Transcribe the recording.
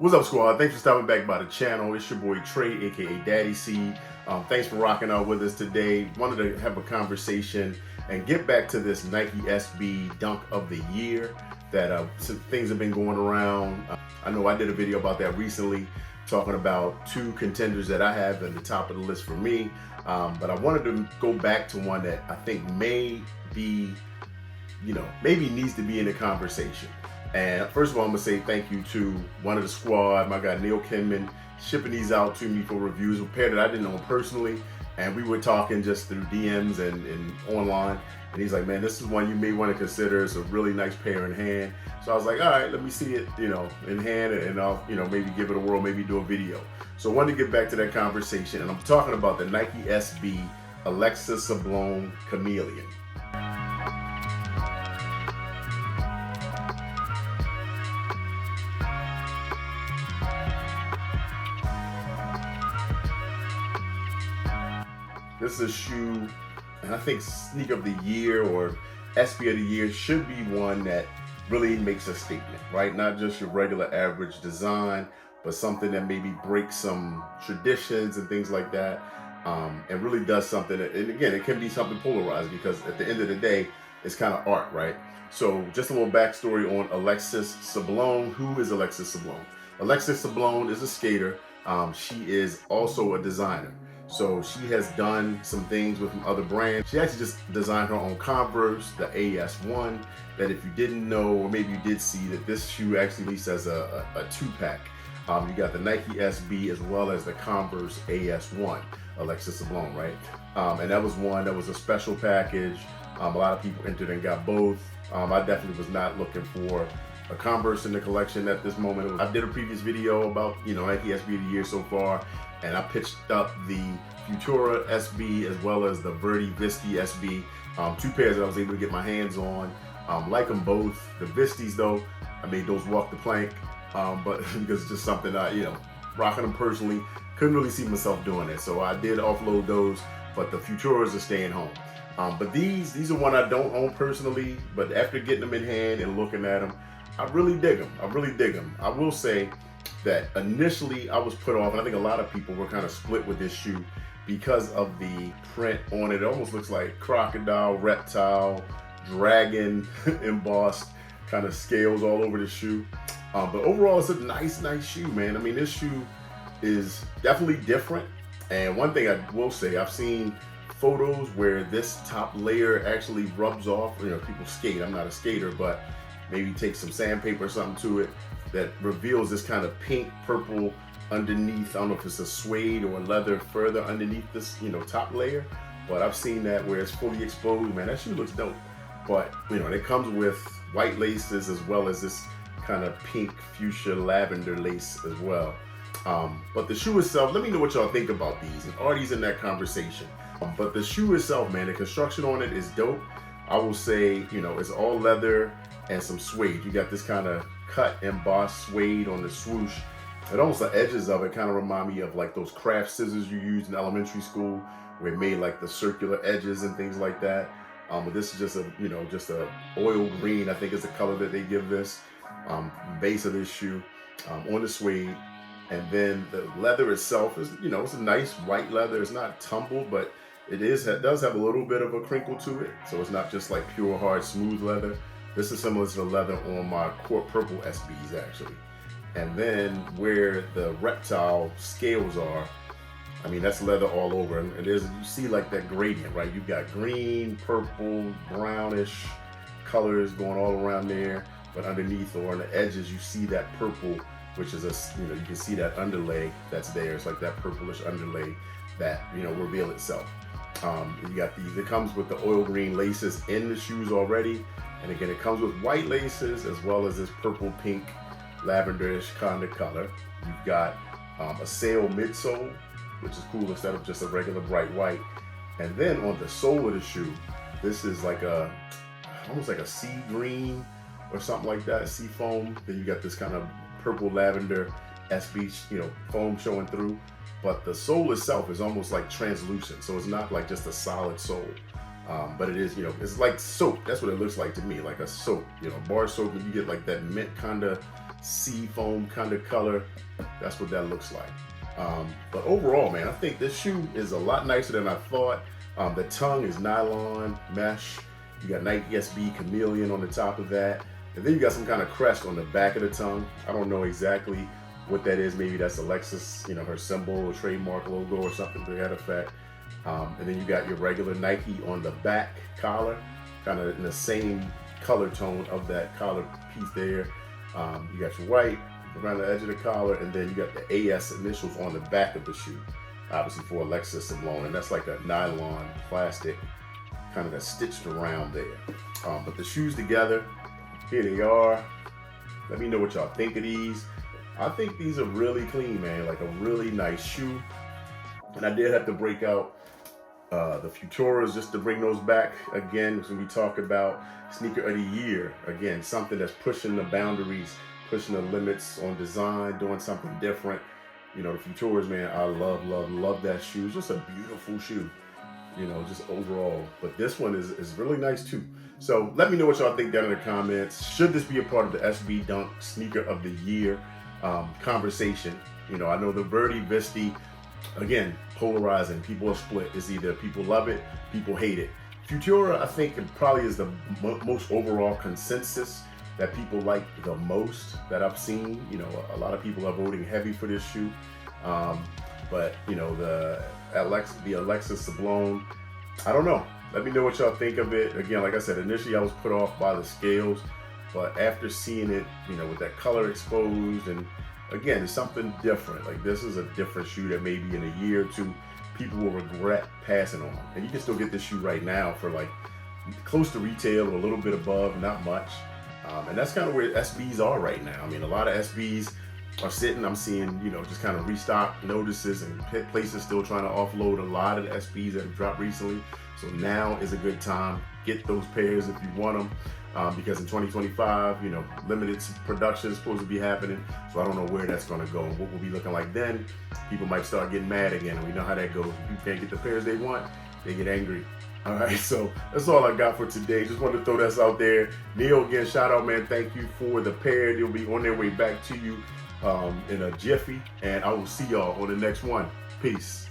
What's up, squad? Thanks for stopping back by the channel. It's your boy Trey, aka Daddy C. Thanks for rocking out with us today. Wanted to have a conversation and get back to this Nike SB Dunk of the Year that some things have been going around. I know I did a video about that recently, talking about two contenders that I have at the top of the list for me. But I wanted to go back to one that I think may be, maybe needs to be in the conversation. And first of all, I'm gonna say thank you to one of the squad, my guy Neil Kinman, shipping these out to me for reviews. A pair that I didn't own personally, and we were talking just through DMs and online. And he's like, man, this is one you may want to consider. It's a really nice pair in hand. So I was like, all right, let me see it, in hand, and I'll, maybe give it a whirl, maybe do a video. So I wanted to get back to that conversation, and I'm talking about the Nike SB Alexis Sablone Chameleon. This is a shoe, and I think Sneak of the Year or SB of the Year should be one that really makes a statement, right? Not just your regular average design, but something that maybe breaks some traditions and things like that, and really does something. And again, it can be something polarized because at the end of the day, it's kind of art, right? So just a little backstory on Alexis Sablone. Who is Alexis Sablone? Alexis Sablone is a skater. She is also a designer. So she has done some things with other brands. She actually just designed her own Converse, the AS1, that if you didn't know, or maybe you did see, that this shoe actually leads as a two-pack. You got the Nike SB as well as the Converse AS1, Alexis Sablone, right? And that was one that was a special package. A lot of people entered and got both. I definitely was not looking for a Converse in the collection at this moment. I did a previous video about, Nike SB of the Year so far, and I pitched up the Futura SB as well as the Verdi Visti SB, two pairs that I was able to get my hands on. Like them both. The Vistis though, I made those walk the plank, but because it's just something rocking them personally, couldn't really see myself doing it. So I did offload those, but the Futuras are staying home. But these are one I don't own personally, but after getting them in hand and looking at them, I really dig them. I really dig them. I will say that initially I was put off, and I think a lot of people were kind of split with this shoe because of the print on it. It almost looks like crocodile, reptile, dragon embossed kind of scales all over the shoe. But overall, it's a nice shoe, man. I mean, this shoe is definitely different. And one thing I will say, I've seen photos where this top layer actually rubs off. People skate. I'm not a skater, but maybe take some sandpaper or something to it that reveals this kind of pink purple underneath. I don't know if it's a suede or leather further underneath this top layer, but I've seen that where it's fully exposed. Man, that shoe looks dope. But it comes with white laces as well as this kind of pink fuchsia lavender lace as well. But the shoe itself, let me know what y'all think about these, and are these in that conversation? But the shoe itself, man, the construction on it is dope. I will say, it's all leather and some suede. You got this kind of cut embossed suede on the swoosh. And almost the edges of it kind of remind me of like those craft scissors you used in elementary school, where it made like the circular edges and things like that. But this is just a oil green, I think is the color that they give this base of this shoe on the suede. And then the leather itself is, it's a nice white leather. It's not tumbled, but it does have a little bit of a crinkle to it. So it's not just like pure hard smooth leather. This is similar to the leather on my Court Purple SBs actually. And then where the reptile scales are, I mean, that's leather all over. And you see like that gradient, right? You've got green, purple, brownish colors going all around there. But underneath or on the edges, you see that purple, which is you can see that underlay that's there. It's like that purplish underlay that, reveal itself. You got it comes with the oil green laces in the shoes already. And again, it comes with white laces as well as this purple, pink, lavenderish kind of color. You've got a sail midsole, which is cool instead of just a regular bright white. And then on the sole of the shoe, this is like almost like a sea green or something like that, sea foam. Then you got this kind of purple lavender SB, foam showing through. But the sole itself is almost like translucent, so it's not like just a solid sole. But it is, it's like soap. That's what it looks like to me, like a soap, bar soap, and you get like that mint kind of sea foam kind of color. That's what that looks like. But overall, man, I think this shoe is a lot nicer than I thought. The tongue is nylon mesh. You got Nike SB Chameleon on the top of that. And then you got some kind of crest on the back of the tongue. I don't know exactly what that is. Maybe that's Alexis, her symbol or trademark logo or something to that effect. And then you got your regular Nike on the back collar, kind of in the same color tone of that collar piece there. You got your white around the edge of the collar, and then you got the AS initials on the back of the shoe, obviously for Alexis Sablone, and that's like a nylon plastic kind of that's stitched around there. But the shoes together, here they are. Let me know what y'all think of these. I think these are really clean, man, like a really nice shoe. And I did have to break out the Futuras just to bring those back again, when we talk about sneaker of the year. Again, something that's pushing the boundaries, pushing the limits on design, doing something different. The Futuras, man, I love that shoe. It's just a beautiful shoe, just overall. But this one is really nice too. So let me know what y'all think down in the comments. Should this be a part of the SB Dunk Sneaker of the Year conversation? I know the Verdi Visti, again, polarizing. People are split. It's either people love it, people hate it. Futura, I think, it probably is the most overall consensus that people like the most that I've seen. A lot of people are voting heavy for this shoe. But the Alexis Sablone, I don't know. Let me know what y'all think of it. Again, like I said, initially I was put off by the scales, but after seeing it, with that color exposed, and again, it's something different. Like, this is a different shoe that maybe in a year or two, people will regret passing on. And you can still get this shoe right now for like close to retail or a little bit above, not much. And that's kind of where SBs are right now. I mean, a lot of SBs are sitting. I'm seeing, just kind of restock notices and places still trying to offload a lot of the SBs that have dropped recently. So now is a good time. Get those pairs if you want them. Because in 2025, limited production is supposed to be happening. So I don't know where that's going to go and what will be looking like then. People might start getting mad again, and we know how that goes. If people can't get the pairs they want, they get angry. All right, so that's all I got for today. Just wanted to throw that out there. Neil, again, shout out, man. Thank you for the pair. They'll be on their way back to you in a jiffy, and I will see y'all on the next one. Peace.